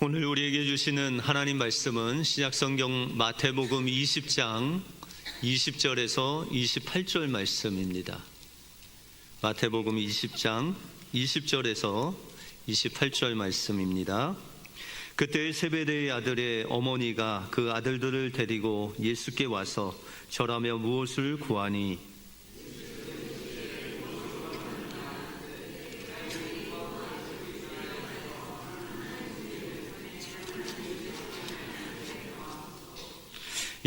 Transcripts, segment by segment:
오늘 우리에게 주시는 하나님 말씀은 신약성경 마태복음 20장 20절에서 28절 말씀입니다. 마태복음 20장 20절에서 28절 말씀입니다. 그때 세베대의 아들의 어머니가 그 아들들을 데리고 예수께 와서 절하며 무엇을 구하니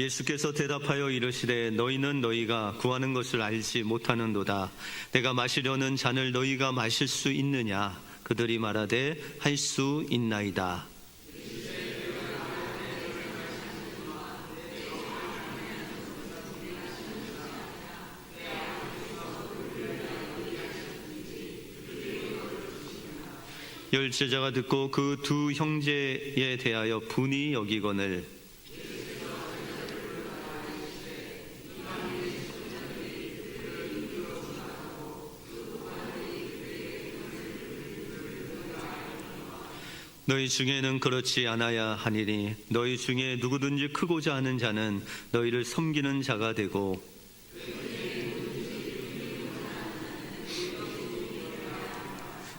예수께서 대답하여 이르시되 너희는 너희가 구하는 것을 알지 못하는도다. 내가 마시려는 잔을 너희가 마실 수 있느냐? 그들이 말하되 할 수 있나이다. 열 제자가 듣고 그 두 형제에 대하여 분이 여기거늘 너희 중에는 그렇지 않아야 하니니 너희 중에 누구든지 크고자 하는 자는 너희를 섬기는 자가 되고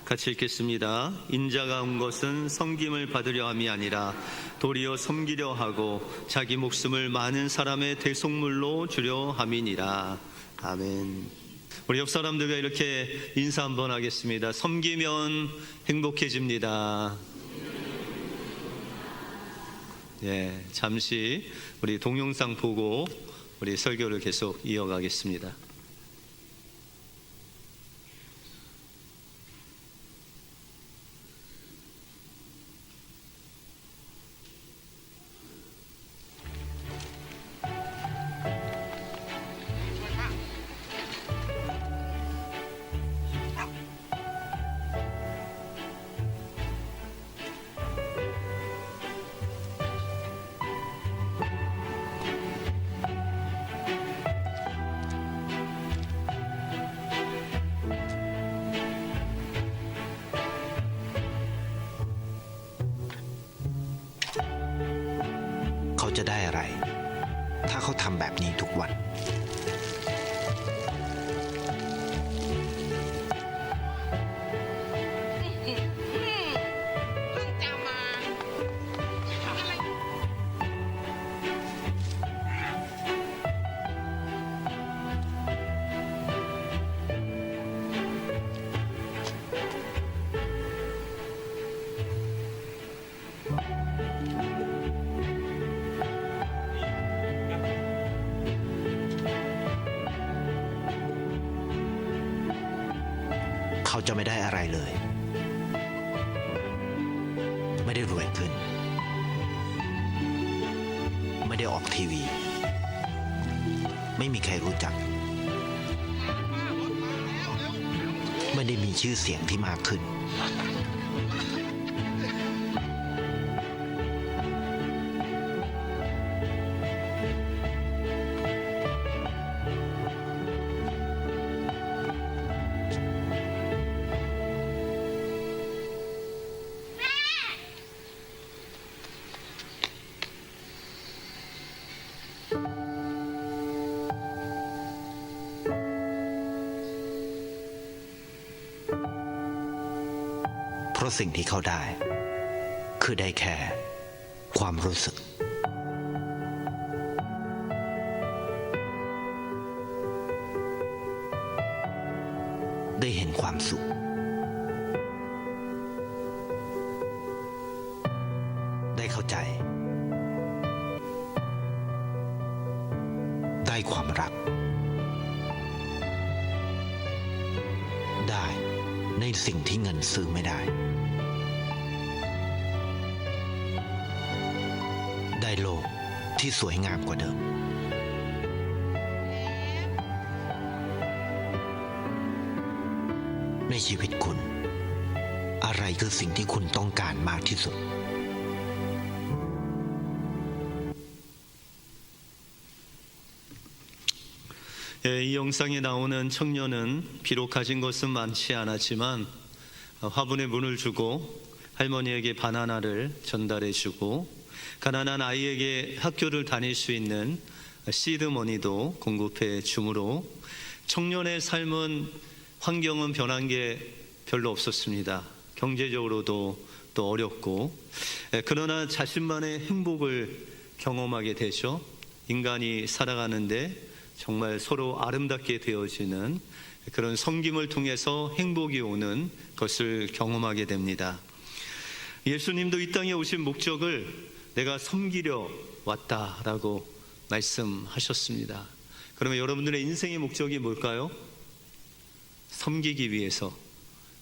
같이 읽겠습니다. 인자가 온 것은 섬김을 받으려 함이 아니라 도리어 섬기려 하고 자기 목숨을 많은 사람의 대속물로 주려 함이니라. 아멘. 우리 옆 사람들과 이렇게 인사 한번 하겠습니다. 섬기면 행복해집니다. 예, 잠시 우리 동영상 보고 우리 설교를 계속 이어가겠습니다.เขาจะได้อะไรถ้าเขาทำแบบนี้ทุกวันเขาจะไม่ได้อะไรเลยไม่ได้รวยขึ้นไม่ได้ออกทีวีไม่มีใครรู้จักไม่ได้มีชื่อเสียงที่มากขึ้นเพราะสิ่งที่เขาได้คือได้แค่ความรู้สึกได้เห็นความสุขได้เข้าใจได้ความรักได้ในสิ่งที่เงินซื้อไม่ได้ได้โลกที่สวยงามกว่าเดิมในชีวิตคุณอะไรคือสิ่งที่คุณต้องการมากที่สุด 이 영상에 나오는 청년은 비록 가진 것은 많지 않았지만 화분에 물을 주고 할머니에게 바나나를 전달해 주고 가난한 아이에게 학교를 다닐 수 있는 시드머니도 공급해 주므로 청년의 삶은 환경은 변한 게 별로 없었습니다. 경제적으로도 또 어렵고, 그러나 자신만의 행복을 경험하게 되죠. 인간이 살아가는데 정말 서로 아름답게 되어지는 그런 섬김을 통해서 행복이 오는 것을 경험하게 됩니다. 예수님도 이 땅에 오신 목적을 내가 섬기려 왔다라고 말씀하셨습니다. 그러면 여러분들의 인생의 목적이 뭘까요? 섬기기 위해서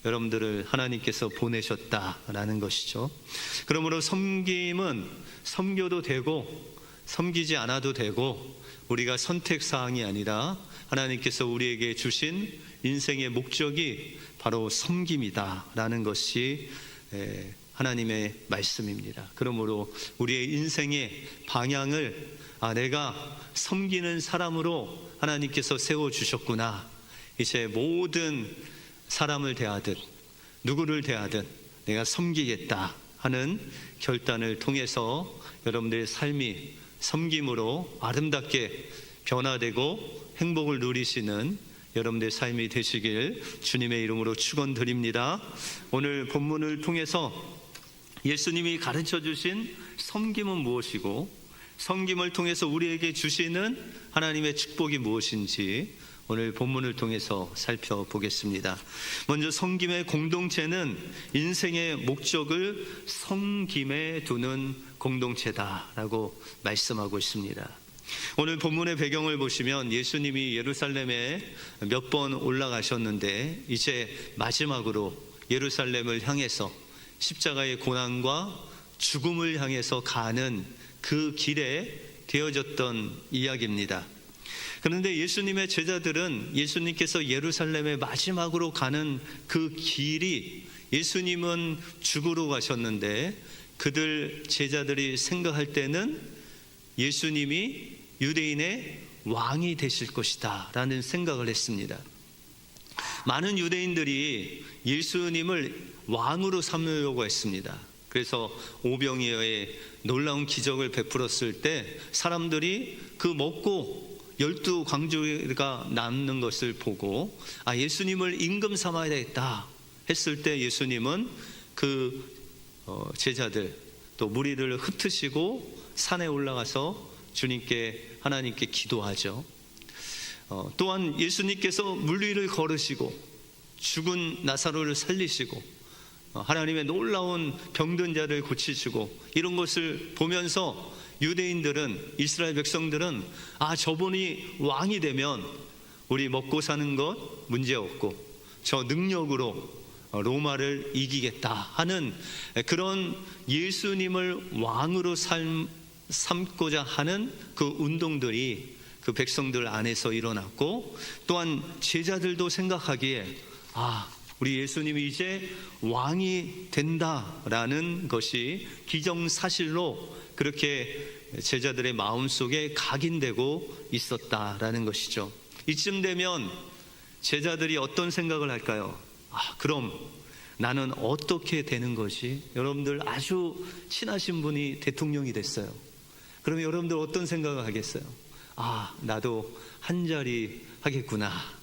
여러분들을 하나님께서 보내셨다라는 것이죠. 그러므로 섬김은 섬겨도 되고 섬기지 않아도 되고 우리가 선택사항이 아니라 하나님께서 우리에게 주신 인생의 목적이 바로 섬김이다라는 것이 하나님의 말씀입니다. 그러므로 우리의 인생의 방향을 내가 섬기는 사람으로 하나님께서 세워주셨구나. 이제 모든 사람을 대하든 누구를 대하든 내가 섬기겠다 하는 결단을 통해서 여러분들의 삶이 섬김으로 아름답게 변화되고 행복을 누리시는 여러분들의 삶이 되시길 주님의 이름으로 축원드립니다. 오늘 본문을 통해서 예수님이 가르쳐 주신 섬김은 무엇이고 섬김을 통해서 우리에게 주시는 하나님의 축복이 무엇인지 오늘 본문을 통해서 살펴보겠습니다. 먼저 섬김의 공동체는 인생의 목적을 섬김에 두는 공동체다라고 말씀하고 있습니다. 오늘 본문의 배경을 보시면 예수님이 예루살렘에 몇 번 올라가셨는데 이제 마지막으로 예루살렘을 향해서 십자가의 고난과 죽음을 향해서 가는 그 길에 되어졌던 이야기입니다. 그런데 예수님의 제자들은 예수님께서 예루살렘에 마지막으로 가는 그 길이 예수님은 죽으러 가셨는데 그들 제자들이 생각할 때는 예수님이 유대인의 왕이 되실 것이다 라는 생각을 했습니다. 많은 유대인들이 예수님을 왕으로 삼으려고 했습니다. 그래서 오병이어의 놀라운 기적을 베풀었을 때 사람들이 그 먹고 12광주가 남는 것을 보고 예수님을 임금 삼아야 되겠다 했을 때 예수님은 그 제자들 또 무리를 흩으시고 산에 올라가서 주님께 하나님께 기도하죠. 또한 예수님께서 물위를 걸으시고 죽은 나사로를 살리시고 하나님의 놀라운 병든 자를 고치시고 이런 것을 보면서 유대인들은 이스라엘 백성들은 저분이 왕이 되면 우리 먹고 사는 것 문제없고 저 능력으로 로마를 이기겠다 하는 그런 예수님을 왕으로 삼고자 하는 그 운동들이 그 백성들 안에서 일어났고 또한 제자들도 생각하기에 우리 예수님이 이제 왕이 된다라는 것이 기정사실로 그렇게 제자들의 마음속에 각인되고 있었다라는 것이죠. 이쯤 되면 제자들이 어떤 생각을 할까요? 그럼 나는 어떻게 되는 것이? 여러분들 아주 친하신 분이 대통령이 됐어요. 그러면 여러분들 어떤 생각을 하겠어요? 나도 한 자리 하겠구나.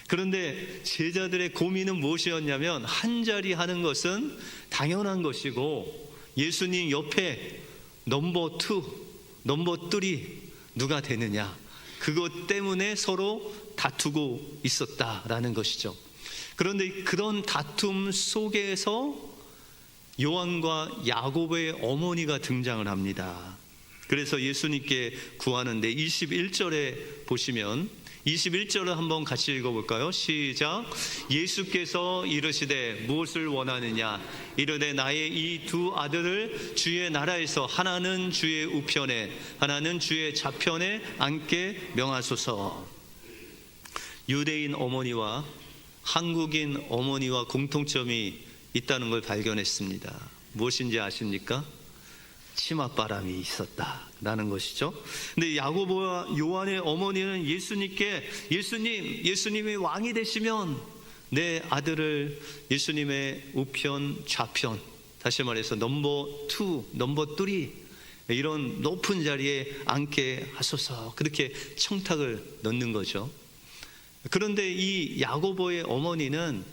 그런데 제자들의 고민은 무엇이었냐면 한 자리 하는 것은 당연한 것이고 예수님 옆에 넘버 2, 넘버 3 누가 되느냐 그것 때문에 서로 다투고 있었다라는 것이죠. 그런데 그런 다툼 속에서 요한과 야고보의 어머니가 등장을 합니다. 그래서 예수님께 구하는데 21절에 보시면 21절을 한번 같이 읽어볼까요? 시작. 예수께서 이르시되 무엇을 원하느냐 이르되 나의 이 두 아들을 주의 나라에서 하나는 주의 우편에 하나는 주의 좌편에 앉게 명하소서. 유대인 어머니와 한국인 어머니와 공통점이 있다는 걸 발견했습니다. 무엇인지 아십니까? 치맛바람이 있었다라는 것이죠. 근데 야고보와 요한의 어머니는 예수님께 예수님이 왕이 되시면 내 아들을 예수님의 우편 좌편 다시 말해서 넘버 2, 넘버 3 이런 높은 자리에 앉게 하소서, 그렇게 청탁을 넣는 거죠. 그런데 이 야고보의 어머니는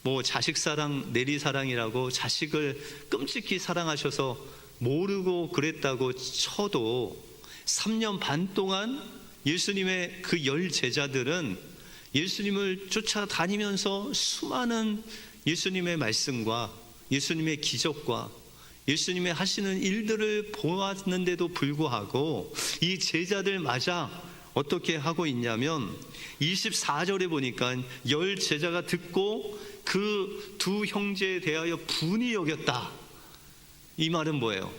뭐 자식 사랑, 내리 사랑이라고 자식을 끔찍히 사랑하셔서 모르고 그랬다고 쳐도 3년 반 동안 예수님의 그 10 제자들은 예수님을 쫓아다니면서 수많은 예수님의 말씀과 예수님의 기적과 예수님의 하시는 일들을 보았는데도 불구하고 이 제자들마저 어떻게 하고 있냐면 24절에 보니까 10 제자가 듣고 그 두 형제에 대하여 분이 여겼다. 이 말은 뭐예요?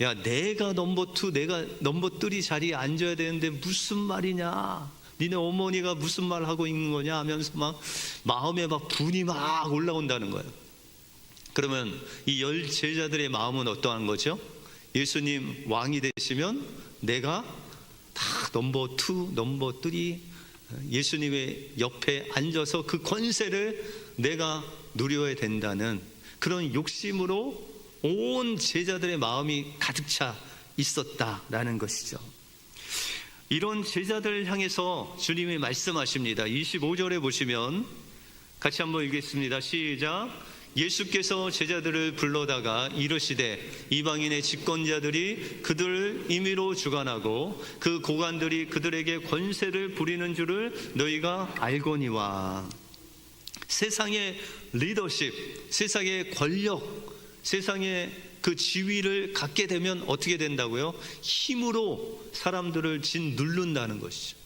야, 내가 넘버 2, 내가 넘버 3 자리에 앉아야 되는데 무슨 말이냐, 니네 어머니가 무슨 말 하고 있는 거냐 하면서 막 마음에 막 분이 막 올라온다는 거예요. 그러면 이 10 제자들의 마음은 어떠한 거죠? 예수님 왕이 되시면 내가 다 넘버 2, 넘버 3 예수님의 옆에 앉아서 그 권세를 내가 누려야 된다는 그런 욕심으로 온 제자들의 마음이 가득 차 있었다라는 것이죠. 이런 제자들을 향해서 주님이 말씀하십니다. 25절에 보시면 같이 한번 읽겠습니다. 시작. 예수께서 제자들을 불러다가 이르시되 이방인의 집권자들이 그들을 임의로 주관하고 그 고관들이 그들에게 권세를 부리는 줄을 너희가 알거니와. 세상의 리더십, 세상의 권력, 세상의 그 지위를 갖게 되면 어떻게 된다고요? 힘으로 사람들을 짓누른다는 것이죠.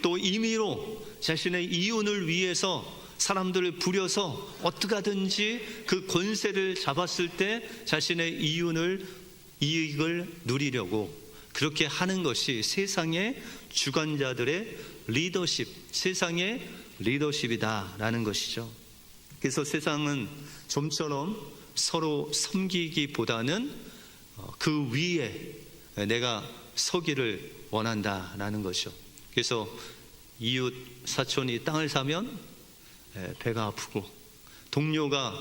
또 임의로 자신의 이윤을 위해서 사람들을 부려서 어떻게 하든지 그 권세를 잡았을 때 자신의 이익을 누리려고 그렇게 하는 것이 세상의 주관자들의 리더십, 세상의 리더십이다라는 것이죠. 그래서 세상은 좀처럼 서로 섬기기보다는 그 위에 내가 서기를 원한다라는 것이죠. 그래서 이웃 사촌이 땅을 사면 배가 아프고, 동료가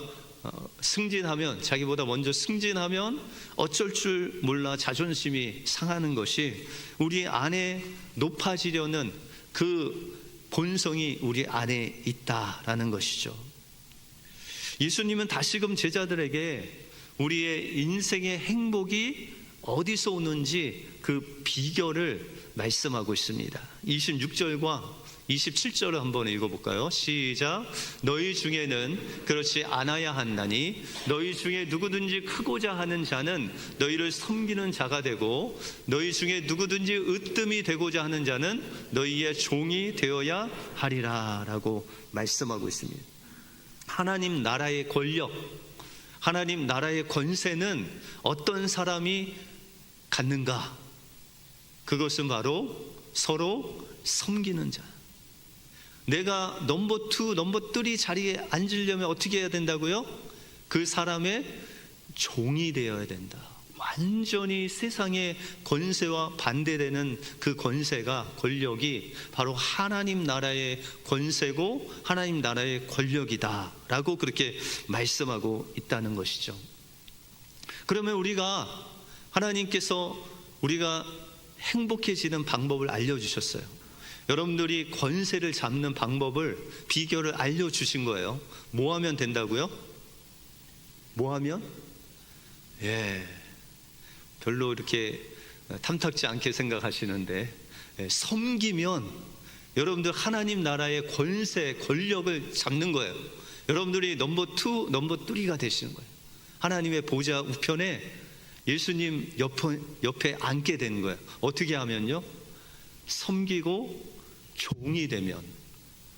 승진하면, 자기보다 먼저 승진하면 어쩔 줄 몰라 자존심이 상하는 것이 우리 안에 높아지려는 그 본성이 우리 안에 있다라는 것이죠. 예수님은 다시금 제자들에게 우리의 인생의 행복이 어디서 오는지 그 비결을 말씀하고 있습니다. 26절과 27절을 한번 읽어볼까요? 시작. 너희 중에는 그렇지 않아야 한다니 너희 중에 누구든지 크고자 하는 자는 너희를 섬기는 자가 되고 너희 중에 누구든지 으뜸이 되고자 하는 자는 너희의 종이 되어야 하리라 라고 말씀하고 있습니다. 하나님 나라의 권력, 하나님 나라의 권세는 어떤 사람이 갖는가? 그것은 바로 서로 섬기는 자. 내가 넘버 2, 넘버 3 자리에 앉으려면 어떻게 해야 된다고요? 그 사람의 종이 되어야 된다. 완전히 세상의 권세와 반대되는 그 권세가, 권력이 바로 하나님 나라의 권세고 하나님 나라의 권력이다 라고 그렇게 말씀하고 있다는 것이죠. 그러면 하나님께서 우리가 행복해지는 방법을 알려주셨어요. 여러분들이 권세를 잡는 방법을, 비결을 알려주신 거예요. 뭐 하면 된다고요? 뭐 하면? 별로 이렇게 탐탁지 않게 생각하시는데, 섬기면 여러분들 하나님 나라의 권세, 권력을 잡는 거예요. 여러분들이 넘버 2, 넘버 3가 되시는 거예요. 하나님의 보좌 우편에 예수님 옆에 앉게 되는 거예요. 어떻게 하면요? 섬기고 종이 되면,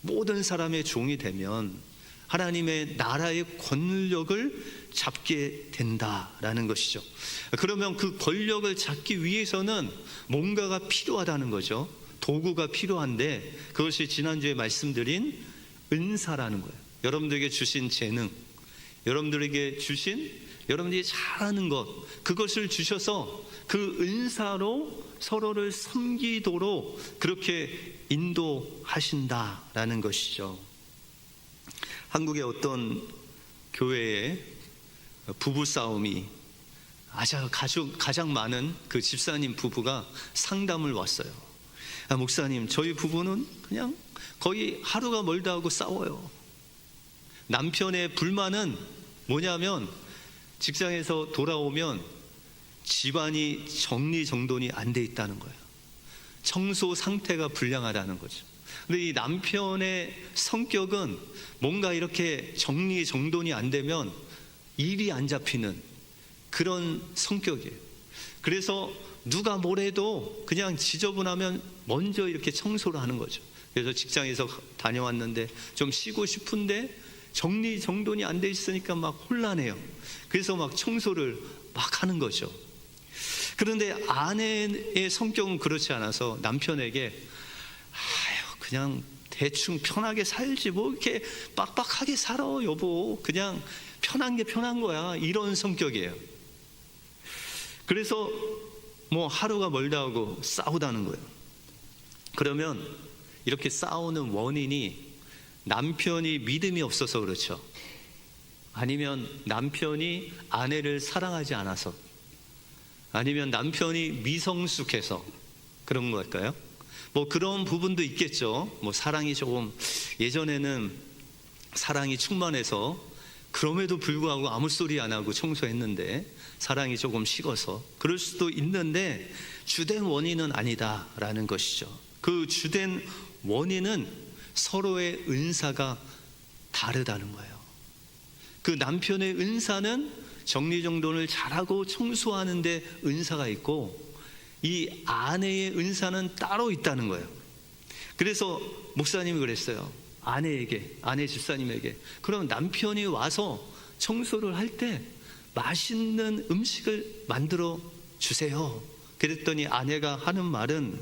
모든 사람의 종이 되면 하나님의 나라의 권력을 잡게 된다라는 것이죠. 그러면 그 권력을 잡기 위해서는 뭔가가 필요하다는 거죠. 도구가 필요한데 그것이 지난주에 말씀드린 은사라는 거예요. 여러분들에게 주신 재능, 여러분들에게 주신, 여러분들이 잘하는 것, 그것을 주셔서 그 은사로 서로를 섬기도록 그렇게 인도하신다라는 것이죠. 한국의 어떤 교회에 부부 싸움이 가장 많은 그 집사님 부부가 상담을 왔어요. 목사님, 저희 부부는 그냥 거의 하루가 멀다 하고 싸워요. 남편의 불만은 뭐냐면 직장에서 돌아오면 집안이 정리정돈이 안 돼 있다는 거예요. 청소 상태가 불량하다는 거죠. 근데 이 남편의 성격은 뭔가 이렇게 정리정돈이 안 되면 일이 안 잡히는 그런 성격이에요. 그래서 누가 뭐래도 그냥 지저분하면 먼저 이렇게 청소를 하는 거죠. 그래서 직장에서 다녀왔는데 좀 쉬고 싶은데 정리정돈이 안 돼 있으니까 막 혼란해요. 그래서 막 청소를 막 하는 거죠. 그런데 아내의 성격은 그렇지 않아서 남편에게 그냥 대충 편하게 살지 뭐 이렇게 빡빡하게 살아 여보, 그냥 편한 게 편한 거야, 이런 성격이에요. 그래서 뭐 하루가 멀다 하고 싸우다는 거예요. 그러면 이렇게 싸우는 원인이 남편이 믿음이 없어서 그렇죠, 아니면 남편이 아내를 사랑하지 않아서, 아니면 남편이 미성숙해서 그런 걸까요? 뭐 그런 부분도 있겠죠. 뭐 사랑이 조금, 예전에는 사랑이 충만해서 그럼에도 불구하고 아무 소리 안 하고 청소했는데 사랑이 조금 식어서 그럴 수도 있는데 주된 원인은 아니다라는 것이죠. 그 주된 원인은 서로의 은사가 다르다는 거예요. 그 남편의 은사는 정리정돈을 잘하고 청소하는 데 은사가 있고, 이 아내의 은사는 따로 있다는 거예요. 그래서 목사님이 그랬어요. 아내 집사님에게, 그럼 남편이 와서 청소를 할 때 맛있는 음식을 만들어 주세요. 그랬더니 아내가 하는 말은,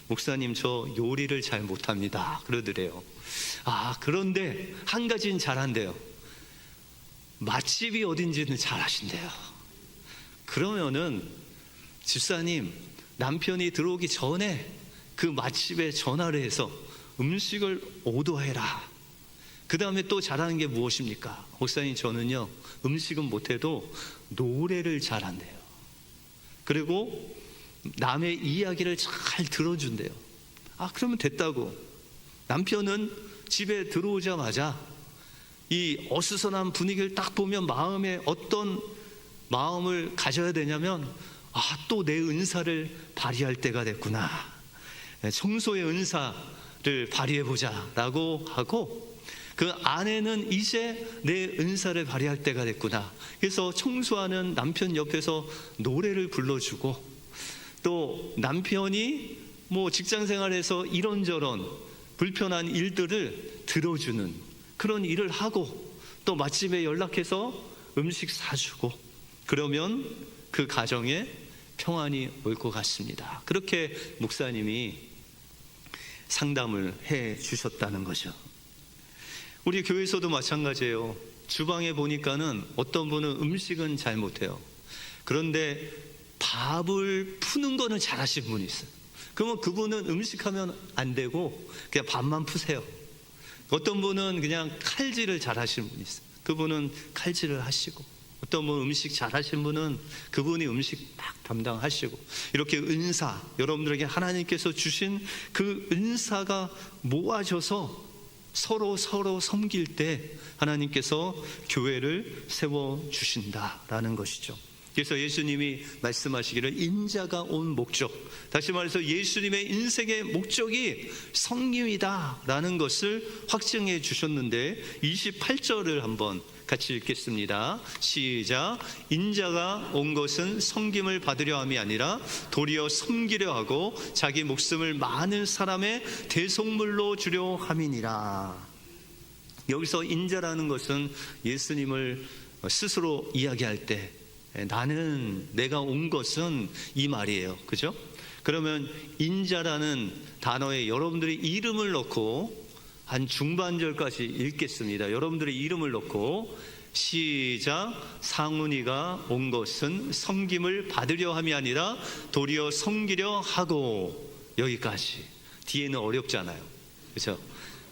목사님 저 요리를 잘 못합니다 그러더래요. 그런데 한 가지는 잘한대요. 맛집이 어딘지는 잘 아신대요. 그러면은 집사님, 남편이 들어오기 전에 그 맛집에 전화를 해서 음식을 오더해라. 그 다음에 또 잘하는 게 무엇입니까? 목사님 저는요, 음식은 못해도 노래를 잘한대요. 그리고 남의 이야기를 잘 들어준대요. 그러면 됐다고. 남편은 집에 들어오자마자 이 어수선한 분위기를 딱 보면 마음에 어떤 마음을 가져야 되냐면, 또 내 은사를 발휘할 때가 됐구나, 청소의 은사를 발휘해보자 라고 하고, 그 아내는 이제 내 은사를 발휘할 때가 됐구나. 그래서 청소하는 남편 옆에서 노래를 불러주고, 또 남편이 뭐 직장생활에서 이런저런 불편한 일들을 들어주는 그런 일을 하고, 또 맛집에 연락해서 음식 사주고, 그러면 그 가정에 평안이 올 것 같습니다. 그렇게 목사님이 상담을 해 주셨다는 거죠. 우리 교회에서도 마찬가지예요. 주방에 보니까는 어떤 분은 음식은 잘 못해요. 그런데 밥을 푸는 거는 잘하시는 분이 있어요. 그러면 그분은 음식하면 안 되고 그냥 밥만 푸세요. 어떤 분은 그냥 칼질을 잘하시는 분이 있어요. 그분은 칼질을 하시고, 어떤 분 음식 잘하시는 분은 그분이 음식 딱 담당하시고, 이렇게 은사, 여러분들에게 하나님께서 주신 그 은사가 모아져서 서로 섬길 때 하나님께서 교회를 세워주신다라는 것이죠. 그래서 예수님이 말씀하시기를 인자가 온 목적, 다시 말해서 예수님의 인생의 목적이 성김이다라는 것을 확증해 주셨는데, 28절을 한번 같이 읽겠습니다. 시작. 인자가 온 것은 섬김을 받으려 함이 아니라 도리어 섬기려 하고 자기 목숨을 많은 사람의 대속물로 주려 함이니라. 여기서 인자라는 것은 예수님을 스스로 이야기할 때, 나는, 내가 온 것은, 이 말이에요. 그죠? 그러면 인자라는 단어에 여러분들이 이름을 넣고 한 중반절까지 읽겠습니다. 여러분들의 이름을 넣고 시작. 상훈이가 온 것은 섬김을 받으려 함이 아니라 도리어 섬기려 하고, 여기까지. 뒤에는 어렵잖아요. 그렇죠?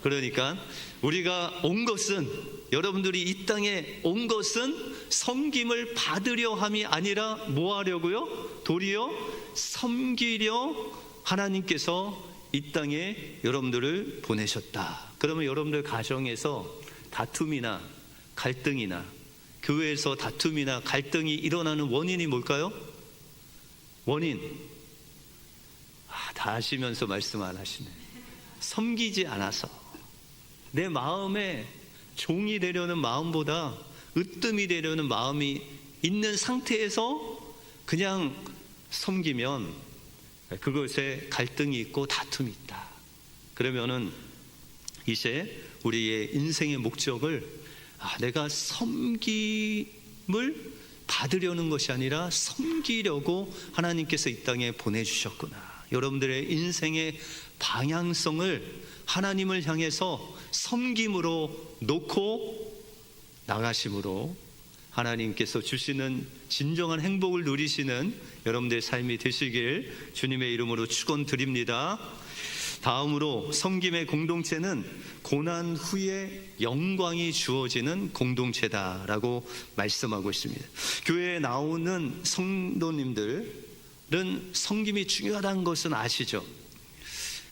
그러니까 우리가 온 것은, 여러분들이 이 땅에 온 것은 섬김을 받으려 함이 아니라 뭐 하려고요? 도리어 섬기려 하나님께서 이 땅에 여러분들을 보내셨다. 그러면 여러분들 가정에서 다툼이나 갈등이나 교회에서 다툼이나 갈등이 일어나는 원인이 뭘까요? 원인. 다 아시면서 말씀 안 하시네. 섬기지 않아서. 내 마음에 종이 되려는 마음보다 으뜸이 되려는 마음이 있는 상태에서 그냥 섬기면 그것에 갈등이 있고 다툼이 있다. 그러면은 이제 우리의 인생의 목적을 내가 섬김을 받으려는 것이 아니라 섬기려고 하나님께서 이 땅에 보내주셨구나. 여러분들의 인생의 방향성을 하나님을 향해서 섬김으로 놓고 나가심으로 하나님께서 주시는 진정한 행복을 누리시는 여러분들의 삶이 되시길 주님의 이름으로 축원드립니다. 다음으로 섬김의 공동체는 고난 후에 영광이 주어지는 공동체다라고 말씀하고 있습니다. 교회에 나오는 성도님들은 섬김이 중요하다는 것은 아시죠?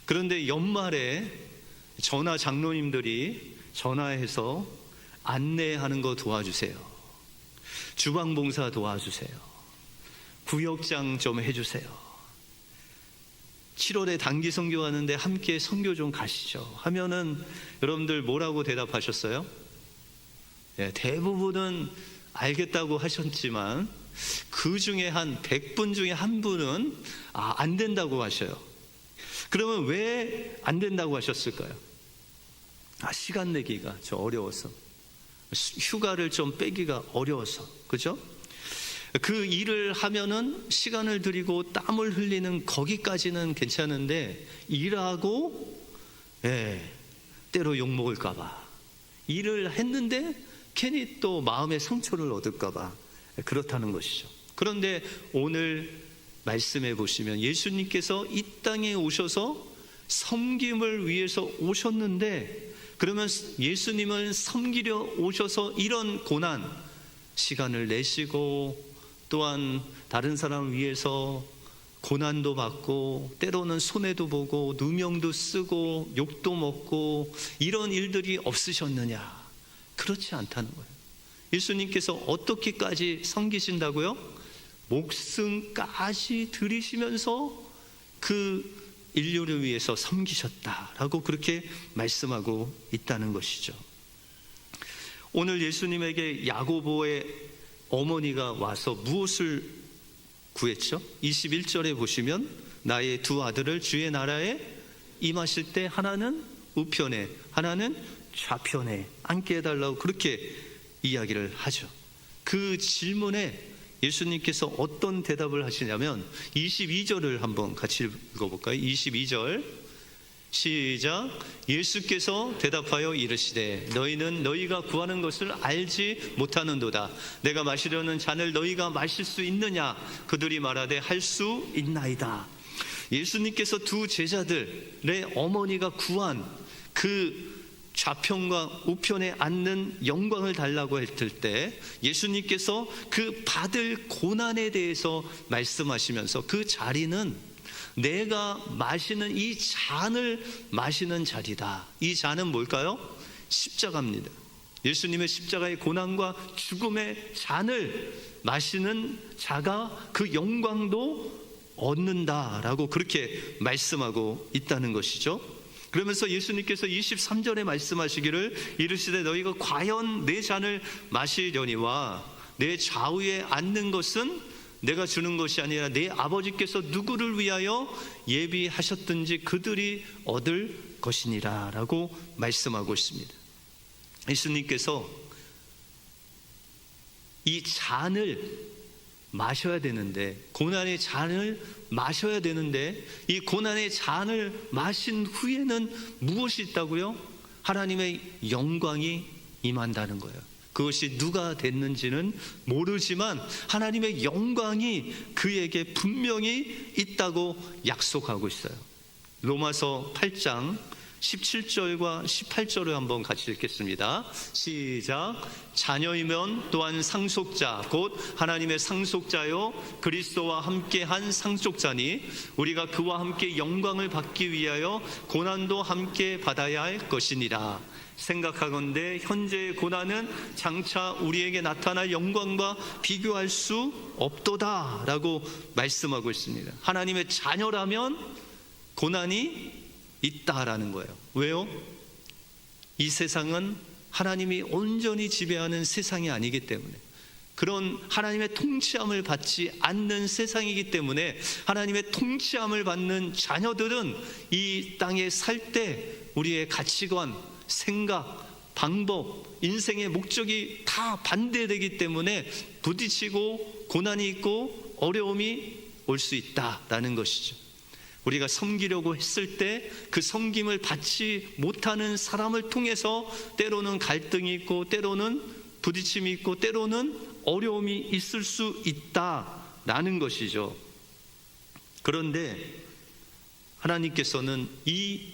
그런데 연말에 전화 장로님들이 전화해서 안내하는 거 도와주세요. 주방봉사 도와주세요. 구역장 좀 해주세요. 7월에 단기 선교 하는데 함께 선교 좀 가시죠 하면은 여러분들 뭐라고 대답하셨어요? 대부분은 알겠다고 하셨지만 그 중에 한 100분 중에 한 분은 안 된다고 하셔요. 그러면 왜 안 된다고 하셨을까요? 시간 내기가 좀 어려워서, 휴가를 좀 빼기가 어려워서, 그죠? 그 일을 하면은 시간을 들이고 땀을 흘리는 거기까지는 괜찮은데 일하고 때로 욕먹을까봐, 일을 했는데 괜히 또 마음의 상처를 얻을까봐 그렇다는 것이죠. 그런데 오늘 말씀해 보시면 예수님께서 이 땅에 오셔서 섬김을 위해서 오셨는데, 그러면 예수님을 섬기려 오셔서 이런 고난, 시간을 내시고 또한 다른 사람을 위해서 고난도 받고 때로는 손해도 보고 누명도 쓰고 욕도 먹고 이런 일들이 없으셨느냐? 그렇지 않다는 거예요. 예수님께서 어떻게까지 섬기신다고요? 목숨까지 들이시면서 그 인류를 위해서 섬기셨다라고 그렇게 말씀하고 있다는 것이죠. 오늘 예수님에게 야고보의 어머니가 와서 무엇을 구했죠? 21절에 보시면 나의 두 아들을 주의 나라에 임하실 때 하나는 우편에 하나는 좌편에 앉게 해달라고 그렇게 이야기를 하죠. 그 질문에 예수님께서 어떤 대답을 하시냐면 22절을 한번 같이 읽어볼까요? 22절 시작. 예수께서 대답하여 이르시되 너희는 너희가 구하는 것을 알지 못하는도다. 내가 마시려는 잔을 너희가 마실 수 있느냐? 그들이 말하되 할 수 있나이다. 예수님께서 두 제자들의 어머니가 구한 그 좌편과 우편에 앉는 영광을 달라고 했을 때 예수님께서 그 받을 고난에 대해서 말씀하시면서 그 자리는 내가 마시는 이 잔을 마시는 자리다. 이 잔은 뭘까요? 십자가입니다. 예수님의 십자가의 고난과 죽음의 잔을 마시는 자가 그 영광도 얻는다라고 그렇게 말씀하고 있다는 것이죠. 그러면서 예수님께서 23절에 말씀하시기를 이르시되 너희가 과연 내 잔을 마시려니와 내 좌우에 앉는 것은 내가 주는 것이 아니라 내 아버지께서 누구를 위하여 예비하셨든지 그들이 얻을 것이니라 라고 말씀하고 있습니다. 예수님께서 이 잔을 마셔야 되는데, 고난의 잔을 마셔야 되는데 이 고난의 잔을 마신 후에는 무엇이 있다고요? 하나님의 영광이 임한다는 거예요. 그것이 누가 됐는지는 모르지만 하나님의 영광이 그에게 분명히 있다고 약속하고 있어요. 로마서 8장 17절과 18절을 한번 같이 읽겠습니다. 시작. 자녀이면 또한 상속자 곧 하나님의 상속자요 그리스도와 함께한 상속자니 우리가 그와 함께 영광을 받기 위하여 고난도 함께 받아야 할 것이니라. 생각하건대 현재의 고난은 장차 우리에게 나타날 영광과 비교할 수 없도다 라고 말씀하고 있습니다. 하나님의 자녀라면 고난이 있다라는 거예요. 왜요? 이 세상은 하나님이 온전히 지배하는 세상이 아니기 때문에, 그런 하나님의 통치함을 받지 않는 세상이기 때문에, 하나님의 통치함을 받는 자녀들은 이 땅에 살 때 우리의 가치관, 생각, 방법, 인생의 목적이 다 반대되기 때문에 부딪히고 고난이 있고 어려움이 올 수 있다라는 것이죠. 우리가 섬기려고 했을 때 그 섬김을 받지 못하는 사람을 통해서 때로는 갈등이 있고 때로는 부딪힘이 있고 때로는 어려움이 있을 수 있다라는 것이죠. 그런데 하나님께서는 이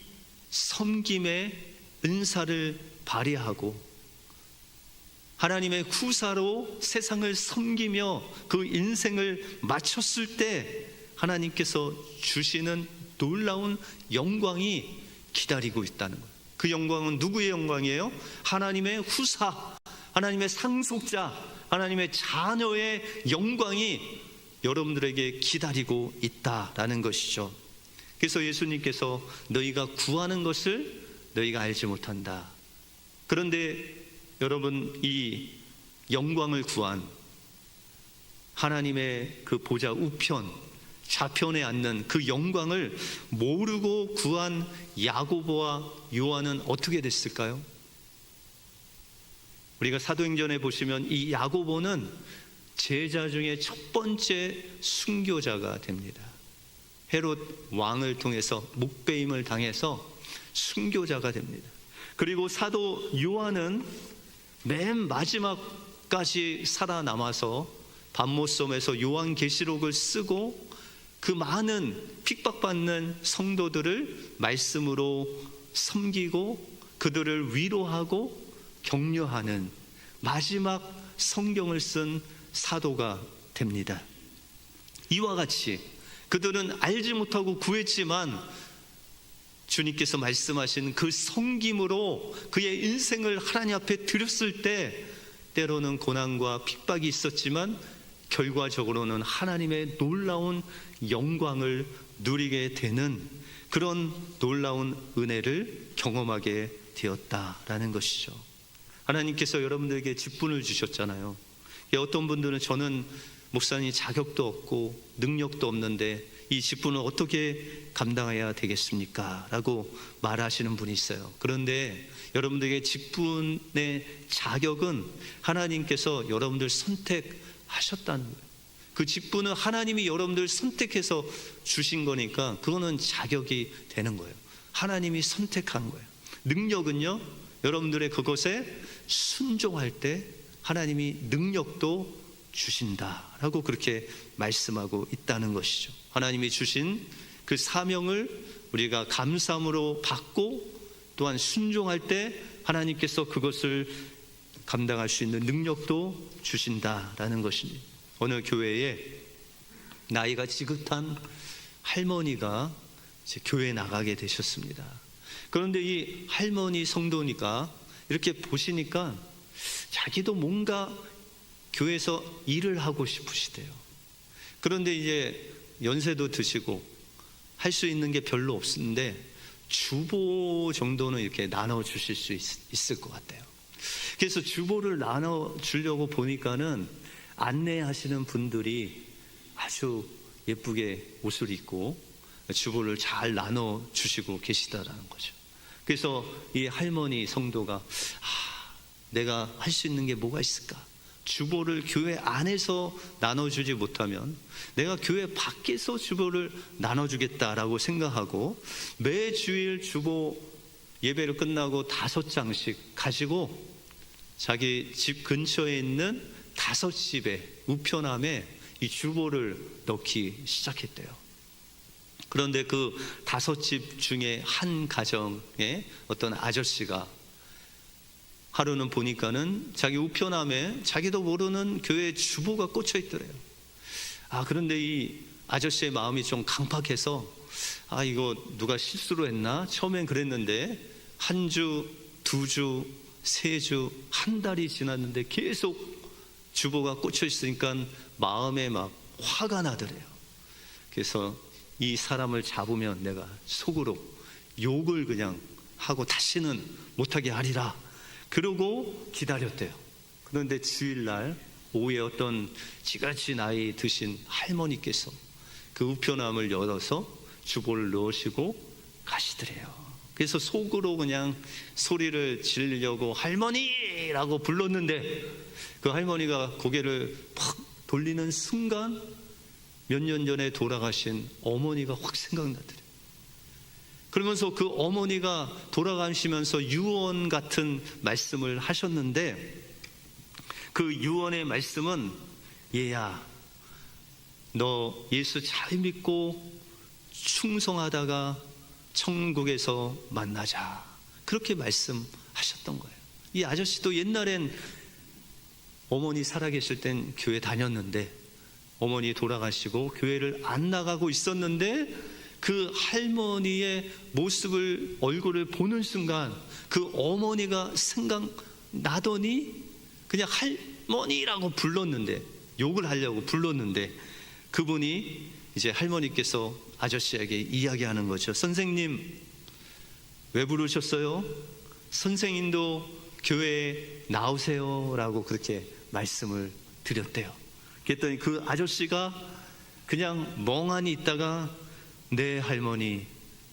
섬김의 은사를 발휘하고 하나님의 후사로 세상을 섬기며 그 인생을 마쳤을 때 하나님께서 주시는 놀라운 영광이 기다리고 있다는 거예요. 그 영광은 누구의 영광이에요? 하나님의 후사, 하나님의 상속자, 하나님의 자녀의 영광이 여러분들에게 기다리고 있다라는 것이죠. 그래서 예수님께서 너희가 구하는 것을 너희가 알지 못한다. 그런데 여러분, 이 영광을 구한 하나님의 그 보좌 우편 좌편에 앉는 그 영광을 모르고 구한 야고보와 요한은 어떻게 됐을까요? 우리가 사도행전에 보시면 이 야고보는 제자 중에 첫 번째 순교자가 됩니다. 헤롯 왕을 통해서 목베임을 당해서 순교자가 됩니다. 그리고 사도 요한은 맨 마지막까지 살아남아서 밤모섬에서 요한계시록을 쓰고 그 많은 핍박받는 성도들을 말씀으로 섬기고 그들을 위로하고 격려하는 마지막 성경을 쓴 사도가 됩니다. 이와 같이 그들은 알지 못하고 구했지만 주님께서 말씀하신 그 섬김으로 그의 인생을 하나님 앞에 드렸을 때 때로는 고난과 핍박이 있었지만 결과적으로는 하나님의 놀라운 영광을 누리게 되는 그런 놀라운 은혜를 경험하게 되었다라는 것이죠. 하나님께서 여러분들에게 직분을 주셨잖아요. 어떤 분들은 저는 목사님 자격도 없고 능력도 없는데 이 직분을 어떻게 감당해야 되겠습니까? 라고 말하시는 분이 있어요. 그런데 여러분들에게 직분의 자격은 하나님께서 여러분들 선택하셨다는 거예요. 그 직분은 하나님이 여러분들 선택해서 주신 거니까 그거는 자격이 되는 거예요. 하나님이 선택한 거예요. 능력은요, 여러분들의 그것에 순종할 때 하나님이 능력도 주신다라고 그렇게 말씀하고 있다는 것이죠. 하나님이 주신 그 사명을 우리가 감사함으로 받고 또한 순종할 때 하나님께서 그것을 감당할 수 있는 능력도 주신다라는 것입니다. 어느 교회에 나이가 지긋한 할머니가 이제 교회에 나가게 되셨습니다. 그런데 이 할머니 성도니까 이렇게 보시니까 자기도 뭔가 교회에서 일을 하고 싶으시대요. 그런데 이제 연세도 드시고 할 수 있는 게 별로 없는데 주보 정도는 이렇게 나눠 주실 수 있을 것 같아요. 그래서 주보를 나눠 주려고 보니까는 안내하시는 분들이 아주 예쁘게 옷을 입고 주보를 잘 나눠 주시고 계시다라는 거죠. 그래서 이 할머니 성도가 내가 할 수 있는 게 뭐가 있을까? 주보를 교회 안에서 나눠주지 못하면 내가 교회 밖에서 주보를 나눠주겠다라고 생각하고 매 주일 주보 예배를 끝나고 5장씩 가지고 자기 집 근처에 있는 5집에 우편함에 이 주보를 넣기 시작했대요. 그런데 그 5집 중에 한 가정에 어떤 아저씨가 하루는 보니까는 자기 우편함에 자기도 모르는 교회 주보가 꽂혀 있더래요. 그런데 이 아저씨의 마음이 좀 강팍해서 이거 누가 실수로 했나? 처음엔 그랬는데 한 주, 2주, 3주, 한 달이 지났는데 계속 주보가 꽂혀 있으니까 마음에 막 화가 나더래요. 그래서 이 사람을 잡으면 내가 속으로 욕을 그냥 하고 다시는 못하게 하리라. 그러고 기다렸대요. 그런데 주일날 오후에 어떤 지같이 나이 드신 할머니께서 그 우편함을 열어서 주보를 넣으시고 가시더래요. 그래서 속으로 그냥 소리를 지르려고 할머니라고 불렀는데 그 할머니가 고개를 팍 돌리는 순간 몇 년 전에 돌아가신 어머니가 확 생각나더래요. 그러면서 그 어머니가 돌아가시면서 유언 같은 말씀을 하셨는데 그 유언의 말씀은 얘야, 너 예수 잘 믿고 충성하다가 천국에서 만나자. 그렇게 말씀하셨던 거예요. 이 아저씨도 옛날엔 어머니 살아계실 땐 교회 다녔는데 어머니 돌아가시고 교회를 안 나가고 있었는데 그 할머니의 모습을, 얼굴을 보는 순간 그 어머니가 생각나더니 그냥 할머니라고 불렀는데, 욕을 하려고 불렀는데 그분이 이제 할머니께서 아저씨에게 이야기하는 거죠. 선생님, 왜 부르셨어요? 선생님도 교회에 나오세요 라고 그렇게 말씀을 드렸대요. 그랬더니 그 아저씨가 그냥 멍하니 있다가 네 할머니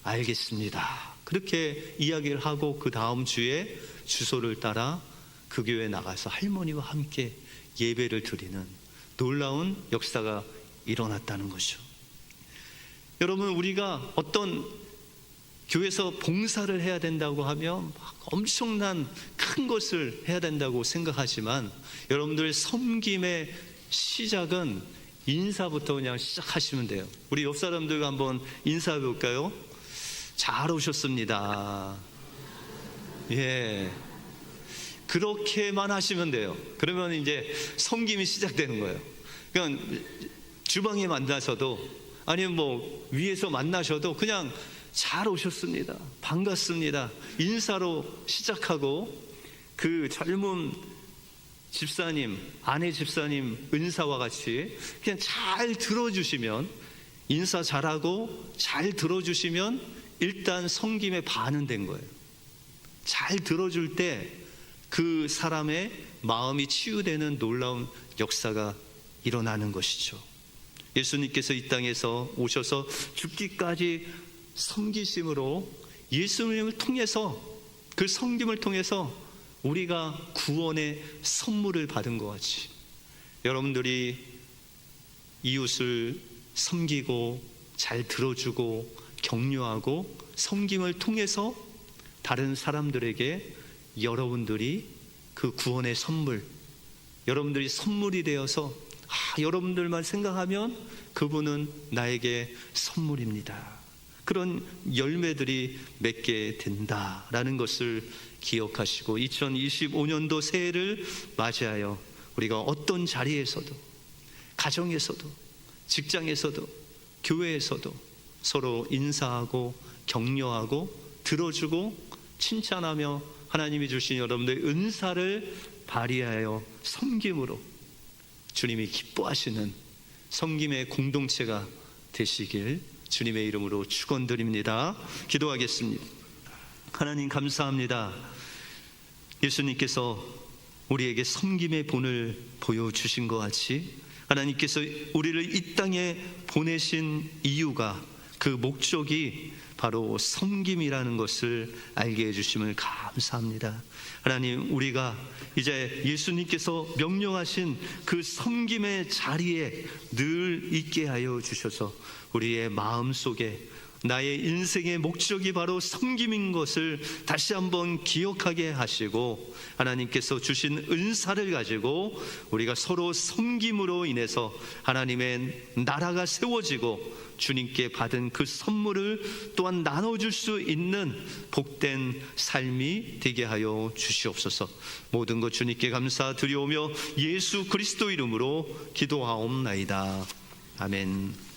알겠습니다 그렇게 이야기를 하고 그 다음 주에 주소를 따라 그 교회에 나가서 할머니와 함께 예배를 드리는 놀라운 역사가 일어났다는 것이죠. 여러분, 우리가 어떤 교회에서 봉사를 해야 된다고 하면 엄청난 큰 것을 해야 된다고 생각하지만 여러분들 섬김의 시작은 인사부터 그냥 시작하시면 돼요. 우리 옆 사람들과 한번 인사해 볼까요? 잘 오셨습니다. 예, 그렇게만 하시면 돼요. 그러면 이제 섬김이 시작되는 거예요. 그냥 주방에 만나셔도 아니면 뭐 위에서 만나셔도 그냥 잘 오셨습니다, 반갑습니다 인사로 시작하고 그 젊은 집사님, 아내 집사님 은사와 같이 그냥 잘 들어주시면, 인사 잘하고 잘 들어주시면 일단 섬김의 반은 된 거예요. 잘 들어줄 때 그 사람의 마음이 치유되는 놀라운 역사가 일어나는 것이죠. 예수님께서 이 땅에서 오셔서 죽기까지 섬기심으로 예수님을 통해서, 그 섬김을 통해서 우리가 구원의 선물을 받은 것 같이 여러분들이 이웃을 섬기고 잘 들어주고 격려하고 섬김을 통해서 다른 사람들에게 여러분들이 그 구원의 선물, 여러분들이 선물이 되어서 여러분들만 생각하면 그분은 나에게 선물입니다, 그런 열매들이 맺게 된다라는 것을 기억하시고 2025년도 새해를 맞이하여 우리가 어떤 자리에서도, 가정에서도, 직장에서도, 교회에서도 서로 인사하고 격려하고 들어주고 칭찬하며 하나님이 주신 여러분들의 은사를 발휘하여 섬김으로 주님이 기뻐하시는 섬김의 공동체가 되시길 주님의 이름으로 축원드립니다. 기도하겠습니다. 하나님 감사합니다. 예수님께서 우리에게 섬김의 본을 보여주신 것 같이 하나님께서 우리를 이 땅에 보내신 이유가, 그 목적이 바로 섬김이라는 것을 알게 해주심을 감사합니다. 하나님, 우리가 이제 예수님께서 명령하신 그 섬김의 자리에 늘 있게 하여 주셔서 우리의 마음속에 나의 인생의 목적이 바로 섬김인 것을 다시 한번 기억하게 하시고, 하나님께서 주신 은사를 가지고 우리가 서로 섬김으로 인해서 하나님의 나라가 세워지고 주님께 받은 그 선물을 또한 나눠줄 수 있는 복된 삶이 되게 하여 주시옵소서. 모든 것 주님께 감사드리오며 예수 그리스도 이름으로 기도하옵나이다. 아멘.